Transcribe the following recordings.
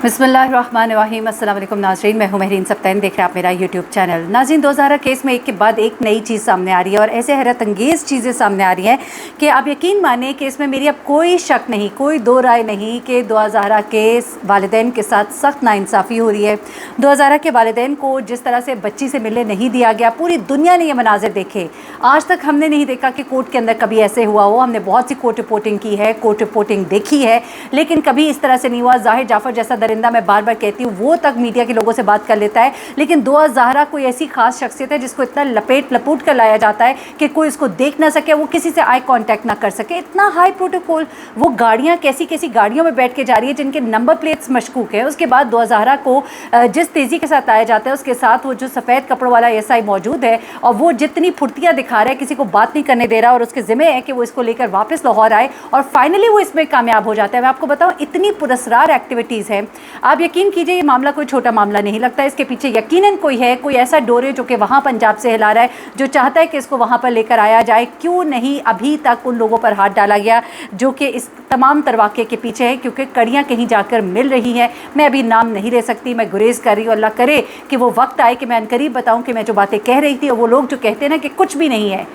बिस्मिल्लाहिर्रहमानिर्रहीम। अस्सलाम वालेकुम नाज़रीन, मैं हूं महरीन सब्तैन, देख रहे हैं आप मेरा यूट्यूब चैनल। नाज़रीन, 2000 केस में एक के बाद एक नई चीज़ सामने आ रही है और ऐसे हैरत अंगेज़ चीज़ें सामने आ रही हैं कि आप यकीन माने कि इसमें मेरी अब कोई शक नहीं, कोई दो राय नहीं कि 2000 के वालिदैन के साथ सख्त नाइंसाफ़ी हो रही है। 2000 के वालिदैन को जिस तरह से बच्ची से मिलने नहीं दिया गया, पूरी दुनिया ने ये मनाज़िर देखे। आज तक हमने नहीं देखा कि कोर्ट के अंदर कभी ऐसे हुआ हो। हमने बहुत सी कोर्ट रिपोर्टिंग की है, कोर्ट रिपोर्टिंग देखी है, लेकिन कभी इस तरह से नहीं हुआ। ज़ाहिर जाफ़र जैसा दरिंदा, मैं बार बार कहती हूँ, वो तक मीडिया के लोगों से बात कर लेता है, लेकिन दुआ ज़हरा कोई ऐसी खास शख्सियत है जिसको इतना लपूट कर लाया जाता है कि कोई उसको देख ना सके, वो किसी से आई कांटेक्ट ना कर सके। इतना हाई प्रोटोकॉल, वो गाड़ियाँ कैसी कैसी गाड़ियों में बैठ के जा रही है जिनके नंबर प्लेट्स मशकूक है। उसके बाद दुआ ज़हरा को जिस तेज़ी के साथ आया जाता है, उसके साथ वो जो सफ़ेद कपड़ों वाला एसआई मौजूद है और वो जितनी फुर्तियाँ दिखा रहा है, किसी को बात नहीं करने दे रहा, और उसके ज़िम्मे है कि वो इसको लेकर वापस लाहौर आए और फाइनली वो इसमें कामयाब हो जाता है। मैं आपको बताऊँ, इतनी पुरस्कार एक्टिविटीज़ है, आप यकीन कीजिए ये मामला कोई छोटा मामला नहीं लगता। इसके पीछे यकीनन कोई है, कोई ऐसा डोरे जो कि वहाँ पंजाब से हिला रहा है, जो चाहता है कि इसको वहाँ पर लेकर आया जाए। क्यों नहीं अभी तक उन लोगों पर हाथ डाला गया जो कि इस तमाम तरवाक़े के पीछे है, क्योंकि कड़ियाँ कहीं जाकर मिल रही हैं। मैं अभी नाम नहीं ले सकती, मैं गुरेज़ कर रही हूँ। अल्लाह करे कि वो वक्त आए कि मैं अनकरीब बताऊँ कि मैं जो बातें कह रही थी, और वो लोग जो कहते हैं ना कि कुछ भी नहीं है,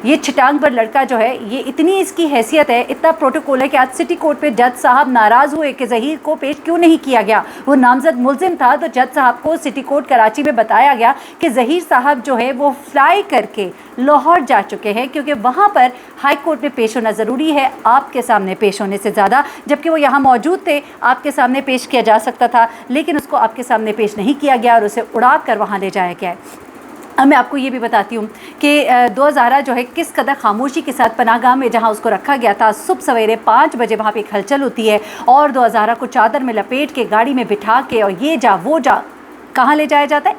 ये छिटांग पर लड़का जो है, ये इतनी इसकी हैसियत है, इतना प्रोटोकॉल है कि आज सिटी कोर्ट पे जज साहब नाराज़ हुए कि ज़हीर को पेश क्यों नहीं किया गया। वो नामजद मुल्ज़िम था, तो जज साहब को सिटी कोर्ट कराची में बताया गया कि ज़हीर साहब जो है वो फ्लाई करके लाहौर जा चुके हैं, क्योंकि वहाँ पर हाई कोर्ट में पेश होना ज़रूरी है आपके सामने पेश होने से ज़्यादा। जबकि वो यहाँ मौजूद थे, आपके सामने पेश किया जा सकता था, लेकिन उसको आपके सामने पेश नहीं किया गया और उसे उड़ा कर वहाँ ले जाया गया है। अब मैं आपको ये भी बताती हूँ कि दुआ ज़हरा जो है किस कदर खामोशी के साथ पनाहगाह में जहाँ उसको रखा गया था, सुबह सवेरे 5 बजे वहाँ पे एक हलचल होती है और दुआ ज़हरा को चादर में लपेट के गाड़ी में बिठा के और ये जा वो जा कहाँ ले जाया जाता है,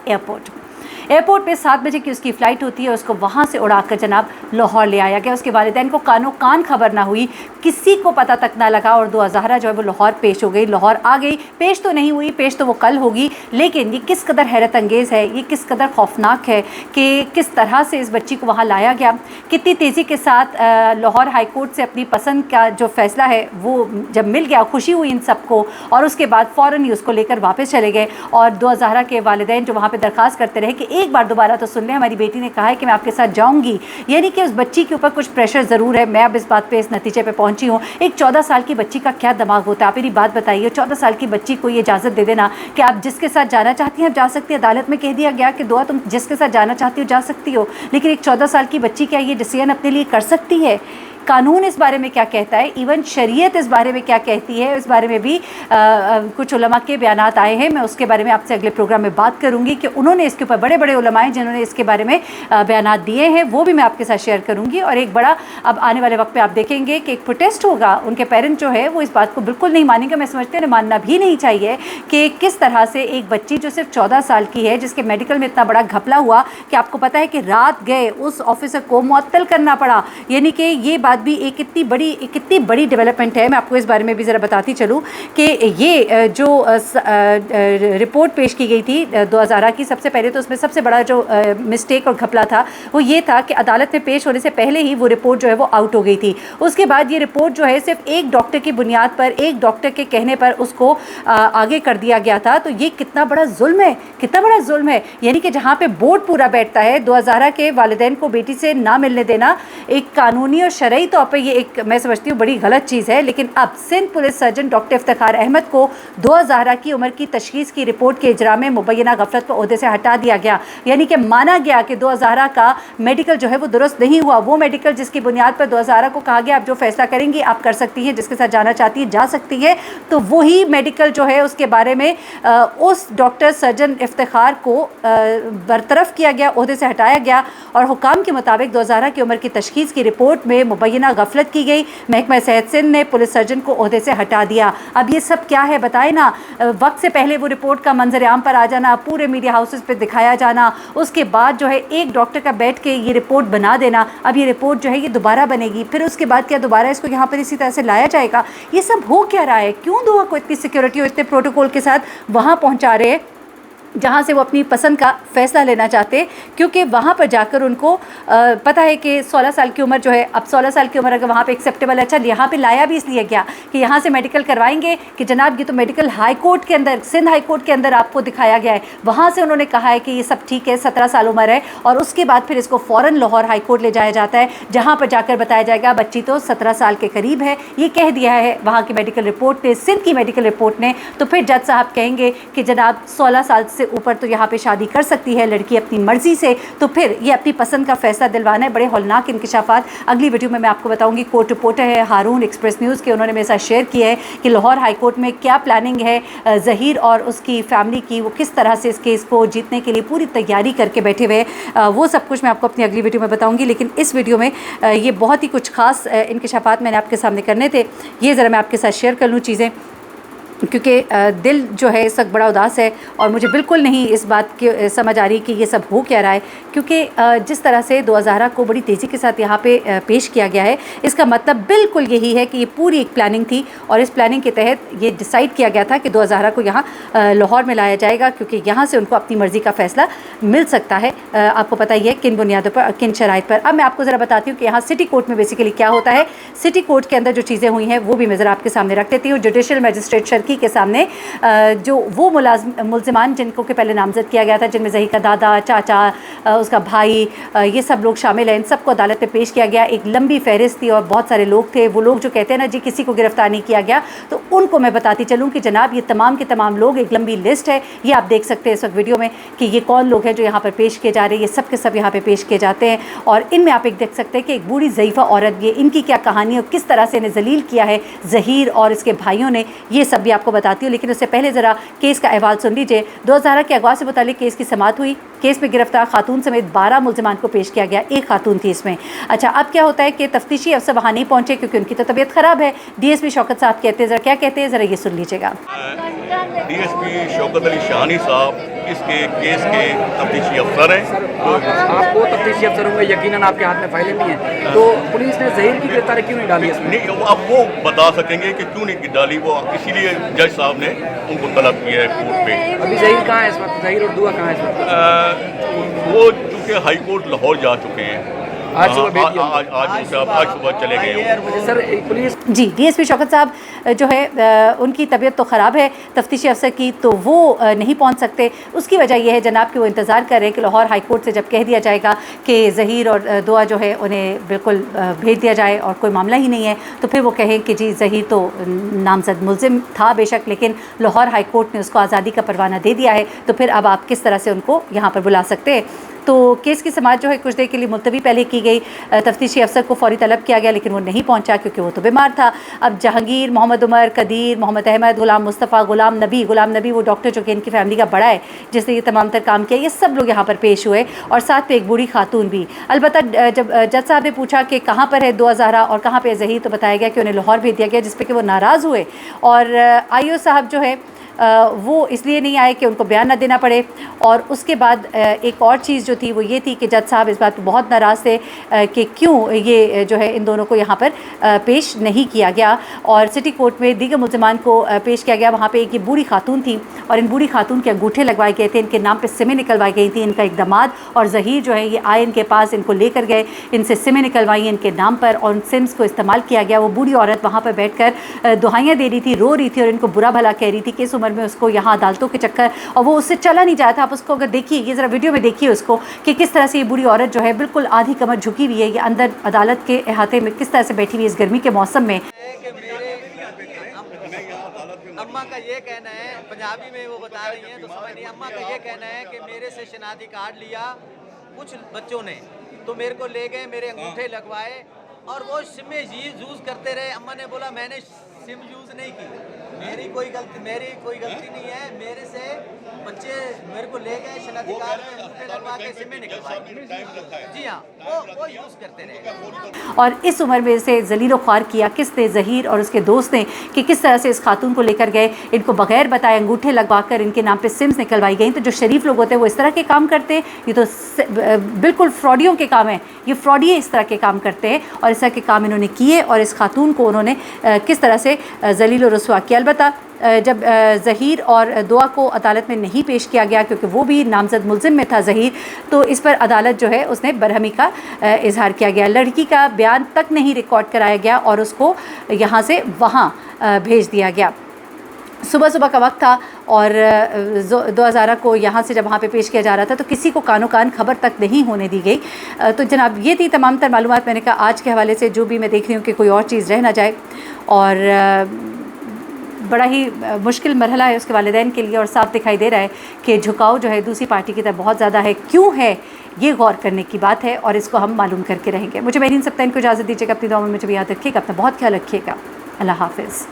एयरपोर्ट पे 7 बजे की उसकी फ़्लाइट होती है। उसको वहाँ से उड़ाकर जनाब लाहौर ले आया गया। उसके वालिदैन को कानो कान खबर ना हुई, किसी को पता तक ना लगा, और दुआ ज़हरा जो है वो लाहौर पेश हो गई, लाहौर आ गई। पेश तो नहीं हुई, पेश तो वो कल होगी, लेकिन ये किस कदर हैरत अंगेज़ है, ये किस कदर खौफनाक है कि किस तरह से इस बच्ची को वहाँ लाया गया, कितनी तेज़ी के साथ लाहौर हाई कोर्ट से अपनी पसंद का जो फ़ैसला है वो जब मिल गया, खुशी हुई इन सबको, और उसके बाद फ़ौरन ही उसको लेकर वापस चले गए। और दुआ ज़हरा के वालिदैन जो वहाँ पर दरख्वास्त करते रहे कि एक बार दोबारा तो सुन लें, हमारी बेटी ने कहा है कि मैं आपके साथ जाऊंगी, यानी कि उस बच्ची के ऊपर कुछ प्रेशर ज़रूर है। मैं अब इस बात पे, इस नतीजे पे पहुंची हूँ। एक 14 साल की बच्ची का क्या दिमाग होता है, आप मेरी बात बताइए। 14 साल की बच्ची को ये इजाज़त दे देना कि आप जिसके साथ जाना चाहती हैं आप जा सकती हैं। अदालत में कह दिया गया कि दुआ तुम जिसके साथ जाना चाहती हो जा सकती हो, लेकिन एक 14 साल की बच्ची क्या ये डिसीजन अपने लिए कर सकती है? कानून इस बारे में क्या कहता है, इवन शरीयत इस बारे में क्या कहती है, इस बारे में भी कुछ उलमा के बयानात आए हैं। मैं उसके बारे में आपसे अगले प्रोग्राम में बात करूंगी कि उन्होंने इसके ऊपर, बड़े बड़े उलमा हैं जिन्होंने इसके बारे में बयानात दिए हैं, वो भी मैं आपके साथ शेयर करूंगी। और एक बड़ा, अब आने वाले वक्त पे आप देखेंगे कि एक प्रोटेस्ट होगा। उनके पेरेंट जो है वो इस बात को बिल्कुल नहीं मानेंगे। मैं समझती हूँ मानना भी नहीं चाहिए कि किस तरह से एक बच्ची जो सिर्फ 14 साल की है, जिसके मेडिकल में इतना बड़ा घपला हुआ कि आपको पता है कि रात गए उस ऑफिसर को मुअत्तल करना पड़ा, यानी कि ये बात भी एक कितनी बड़ी डेवलपमेंट है। मैं आपको इस बारे में भी ज़रा बताती चलूँ कि ये जो रिपोर्ट पेश की गई थी दुआ ज़हरा की, सबसे पहले तो उसमें सबसे बड़ा जो मिस्टेक और घपला था वो ये था कि अदालत में पेश होने से पहले ही वो रिपोर्ट जो है वो आउट हो गई थी। उसके बाद ये रिपोर्ट जो है सिर्फ एक डॉक्टर की बुनियाद पर, एक डॉक्टर के कहने पर उसको आगे कर दिया गया था। तो ये कितना बड़ा जुल्म है, कितना बड़ा जुल्म है। यानी कि जहाँ पे बोर्ड पूरा बैठता है, दुआ ज़हरा के वालिदैन को बेटी से ना मिलने देना एक कानूनी और शरई तौर पर ये एक, मैं समझती हूँ, बड़ी गलत चीज़ है। लेकिन अब Sindh police surgeon doctor Iftikhar Ahmed को दुआ ज़हरा की उम्र की तशखीस की रिपोर्ट के इजरा में मुबैना गफलत पर ओहदे से हटा दिया गया। यानी कि माना गया कि दुआ ज़हरा का मेडिकल जो है वो दुरुस्त नहीं हुआ। वो मेडिकल जिसकी बुनियाद पर दुआ ज़हरा को कहा गया आप जो फैसला करेंगी आप कर सकती हैं, जिसके साथ जाना चाहती है जा सकती है, तो वही मेडिकल जो है उसके बारे में उस डॉक्टर सर्जन इफ्तिखार को बरतरफ किया गया, ओहदे से हटाया गया। और हुकाम के मुताबिक दुआ ज़हरा की उम्र की तशखीस की रिपोर्ट में मुबैना गफलत की गई। महकमा सेहत सिंध ने पुलिस सर्जन को ओहदे से हटा दिया। अब ये सब क्या है बताए ना, वक्त से पहले वो रिपोर्ट का मंजर आम पर आ जाना, पूरे मीडिया हाउसेस पे दिखाया जाना, उसके बाद जो है एक डॉक्टर का बैठ के ये रिपोर्ट बना देना। अब ये रिपोर्ट जो है ये दोबारा बनेगी, फिर उसके बाद क्या दोबारा इसको यहाँ पर इसी तरह से लाया जाएगा? ये सब हो क्या रहा है? क्यों दुआ को इतनी सिक्योरिटी और इतने प्रोटोकॉल के साथ वहाँ पहुँचा रहे हैं? जहाँ से वो अपनी पसंद का फ़ैसला लेना चाहते, क्योंकि वहाँ पर जाकर उनको पता है कि 16 साल की उम्र जो है, अब 16 साल की उम्र अगर वहाँ पे एक्सेप्टेबल है, चल यहाँ पे लाया भी इसलिए क्या कि यहाँ से मेडिकल करवाएंगे कि जनाब ये तो मेडिकल हाई कोर्ट के अंदर, सिंध हाई कोर्ट के अंदर आपको दिखाया गया है, वहाँ से उन्होंने कहा है कि ये सब ठीक है, 17 साल उम्र है, और उसके बाद फिर इसको फ़ौरन लाहौर हाई कोर्ट ले जाया जाता है, जहाँ पर जाकर बताया जाएगा बच्ची तो 17 साल के करीब है, ये कह दिया है वहाँ की मेडिकल रिपोर्ट ने, सिंध की मेडिकल रिपोर्ट ने। तो फिर जज साहब कहेंगे कि जनाब 16 साल से ऊपर तो यहाँ पे शादी कर सकती है लड़की अपनी मर्ज़ी से, तो फिर ये अपनी पसंद का फ़ैसला दिलवाना है। बड़े हौलनाक इंकशाफात अगली वीडियो में मैं आपको बताऊंगी। कोर्ट रिपोर्टर है हारून एक्सप्रेस न्यूज़ के, उन्होंने मेरे साथ शेयर किया है कि लाहौर हाई कोर्ट में क्या प्लानिंग है ज़हीर और उसकी फैमिली की, वो किस तरह से इस केस को जीतने के लिए पूरी तैयारी करके बैठे हुए, वो सब कुछ मैं आपको अपनी अगली वीडियो में बताऊँगी। लेकिन इस वीडियो में ये बहुत ही कुछ ख़ास इंकशाफात मैंने आपके सामने करने थे, ये ज़रा मैं आपके साथ शेयर कर लूँ चीज़ें, क्योंकि दिल जो है इस वक्त बड़ा उदास है और मुझे बिल्कुल नहीं इस बात की समझ आ रही कि ये सब हो क्या रहा है। क्योंकि जिस तरह से दुआ ज़हरा को बड़ी तेज़ी के साथ यहाँ पे पेश किया गया है, इसका मतलब बिल्कुल यही है कि ये पूरी एक प्लानिंग थी और इस प्लानिंग के तहत ये डिसाइड किया गया था कि दुआ ज़हरा को यहाँ लाहौर में लाया जाएगा, क्योंकि यहाँ से उनको अपनी मर्ज़ी का फ़ैसला मिल सकता है। आपको पता ही है किन बुनियादों पर, किन शराइत पर। अब मैं आपको ज़रा बताती हूँ कि यहाँ सिटी कोर्ट में बेसिकली क्या होता है। सिटी कोर्ट के अंदर जो चीज़ें हुई हैं वो भी मैं ज़रा आपके सामने रख देती हूँ। जुडिशल मजिस्ट्रेट शर्की के सामने जो वो मुलज़िमान जिनको के पहले नामज़द किया गया था, जिनमें ज़ही का दादा, चाचा, उसका भाई, ये सब लोग शामिल हैं, इन सबको अदालत में पेश किया गया। एक लंबी फहरिस्त थी और बहुत सारे लोग थे। वो लोग जो कहते हैं ना जी किसी को गिरफ़्तार नहीं किया गया, तो उनको मैं बताती चलूँ कि जनाब ये तमाम के तमाम लोग, एक लंबी लिस्ट है, ये आप देख सकते हैं इस वक्त वीडियो में कि ये कौन लोग हैं जो यहाँ पर पेश किए जा रहे हैं। ये सब के सब यहाँ पर पेश किए जाते हैं और इनमें आप एक देख सकते हैं कि एक बूढ़ी ज़ईफ़ा औरत, ये इनकी क्या कहानी और किस तरह से इन्हें जलील किया है ज़हीर और इसके भाइयों ने, ये सब भी आपको बताती हूँ। लेकिन उससे पहले ज़रा केस का अहवाल सुन लीजिए। दुआ ज़हरा के अगवा से मुतालिक केस की समाअत हुई। केस में गिरफ्तार खातून समेत 12 मुलज़िमान को पेश किया गया, एक खातून थी इसमें। अच्छा, अब क्या होता है कि तफ्तीशी अफसर वहाँ नहीं पहुँचे क्योंकि उनकी तो तबीयत ख़राब है। DSP शौकत साहब कहते हैं, ज़रा क्या कहते हैं, ज़रा ये सुन लीजिएगा। DSP शौकत अली शाहानी साहब इसके केस के तफ्तीशी अफसर हैं। तो आपको तफ्तीशी अफसर होंगे, यकीनन आपके हाथ में फाइलें नहीं हैं, तो पुलिस ने ज़हीर की गिरफ्तारी क्यों नहीं डाली इसमें? नहीं, अब वो बता सकेंगे कि क्यों नहीं डाली, वो इसीलिए जज साहब ने उनको तलब किया है कोर्ट पे। अभी ज़हीर कहाँ है इस वक्त? ज़हीर और दुआ कहाँ है इस वक्त? वो चूँकि हाई कोर्ट लाहौर जा चुके हैं, आज सुबह भेज दिया। आज सुबह चले गए। सर पुलिस जी, DSP शौकत साहब जो है उनकी तबीयत तो ख़राब है तफ्तीशी अफसर की, तो वो नहीं पहुंच सकते। उसकी वजह यह है जनाब कि वो इंतज़ार कर रहे हैं कि लाहौर हाई कोर्ट से जब कह दिया जाएगा कि ज़हीर और दुआ जो है उन्हें बिल्कुल भेज दिया जाए और कोई मामला ही नहीं है, तो फिर वो कहें कि जी ज़हीर तो नामज़द मुलज़िम था बेशक, लेकिन लाहौर हाई कोर्ट ने उसको आज़ादी का परवाना दे दिया है, तो फिर अब आप किस तरह से उनको यहाँ पर बुला सकते हैं। तो केस की समाअत जो है कुछ देर के लिए मुलतवी पहले की गई। तफ्तीशी अफसर को फौरी तलब किया गया, लेकिन वो नहीं पहुंचा क्योंकि वो तो बीमार था। अब जहांगीर, मोहम्मद उमर, कदीर, मोहम्मद अहमद, गुलाम मुस्तफ़ा, गुलाम नबी वो डॉक्टर जो कि इनकी फैमिली का बड़ा है जिसने ये तमाम तर काम किया, ये सब लोग यहाँ पर पेश हुए और साथ में एक बूढ़ी खातून भी। अलबत्ता जब जज साहब ने पूछा कि कहाँ पर है दुआ ज़हरा और कहाँ पर ज़हीर, तो बताया गया कि उन्हें लाहौर भेज दिया गया, जिस पर कि वो नाराज़ हुए और IO साहब जो है वो इसलिए नहीं आए कि उनको बयान न देना पड़े। और उसके बाद एक और चीज़ जो थी वो ये थी कि जज साहब इस बात पर बहुत नाराज़ थे कि क्यों ये जो है इन दोनों को यहाँ पर पेश नहीं किया गया और सिटी कोर्ट में दीगर मुलज़िमान को पेश किया गया। वहाँ पे एक ये बूढ़ी खातून थी और इन बूढ़ी खातून के अंगूठे लगवाए गए थे, इनके नाम पे सिमें निकलवाई गई थी। इनका एक दामाद और ज़हीर जो है ये आए इनके पास, इनको लेकर गए, इनसे सिमें निकलवाई इनके नाम पर और उन सिम्स को इस्तेमाल किया गया। वो बूढ़ी औरत वहाँ पर बैठ कर दुहाइयाँ दे रही थी, रो रही थी और इनको बुरा भला कह रही थी कि इस उम्र में उसको यहाँ अदालतों के चक्कर, और वो उससे चला नहीं जाता। आप उसको अगर देखिए, ये ज़रा वीडियो में देखिए उसको कि किस तरह से ये बूढ़ी औरत जो है बिल्कुल आधी कमर झुकी हुई है, ये अंदर अदालत के अहाते में किस तरह से बैठी हुई है इस गर्मी के मौसम में। अम्मा का ये कहना है, पंजाबी में वो बता रही हैं तो समझ नहीं, अम्मा का ये कहना है कि मेरे से शनाख्ती कार्ड लिया कुछ बच्चों ने, तो मेरे को ले गए, मेरे अंगूठे लगवाए और वो सिम यूज़ करते रहे। अम्मा ने बोला मैंने सिम यूज़ नहीं की, मेरी कोई गलती नहीं है, मेरे से बच्चे मेरे को ले गए, शनाख्ती कार्ड में अंगूठे लगवा के सिमें निकलवाई। जी हाँ, वो यूज़ करते रहे। और इस उम्र में से जलील ख्वार किया किसने? ज़हीर और उसके दोस्त ने, कि किस तरह से इस खातून को लेकर गए, इनको बगैर बताए अंगूठे लगवा कर इनके नाम पे सिम्स निकलवाई गई। तो जो शरीफ लोग होते हैं वो इस तरह के काम करते हैं, ये तो बिल्कुल फ्रॉडियों के काम है, ये फ्रॉडी इस तरह के काम करते हैं और इस तरह के काम इन्होंने किए और इस खातून को उन्होंने किस तरह से ذلیل و رسوا کیا. البتہ جب ظہیر اور دعا کو عدالت میں نہیں پیش کیا گیا کیونکہ وہ بھی نامزد ملزم میں تھا ظہیر, تو اس پر عدالت جو ہے اس نے برہمی کا اظہار کیا گیا. لڑکی کا بیان تک نہیں ریکارڈ کرایا گیا اور اس کو یہاں سے وہاں بھیج دیا گیا. صبح کا وقت تھا اور 2000 کو یہاں سے جب وہاں پہ پیش کیا جا رہا تھا تو کسی کو کانوں کان خبر تک نہیں ہونے دی گئی. تو جناب یہ تھی تمام تر معلومات. میں نے کہا آج کے حوالے سے جو بھی میں دیکھ رہی ہوں کہ کوئی اور چیز رہ نہ جائے, اور بڑا ہی مشکل مرحلہ ہے اس کے والدین کے لیے, اور صاف دکھائی دے رہا ہے کہ جھکاؤ جو ہے دوسری پارٹی کی طرف بہت زیادہ ہے. کیوں ہے یہ غور کرنے کی بات ہے اور اس کو ہم معلوم کر کے رہیں گے. مجھے مہرین سبطین کو اجازت دیجیے گا, اپنی دعاؤں میں مجھے بھی یاد رکھیے گا, اپنا بہت خیال رکھیے گا. اللہ حافظ.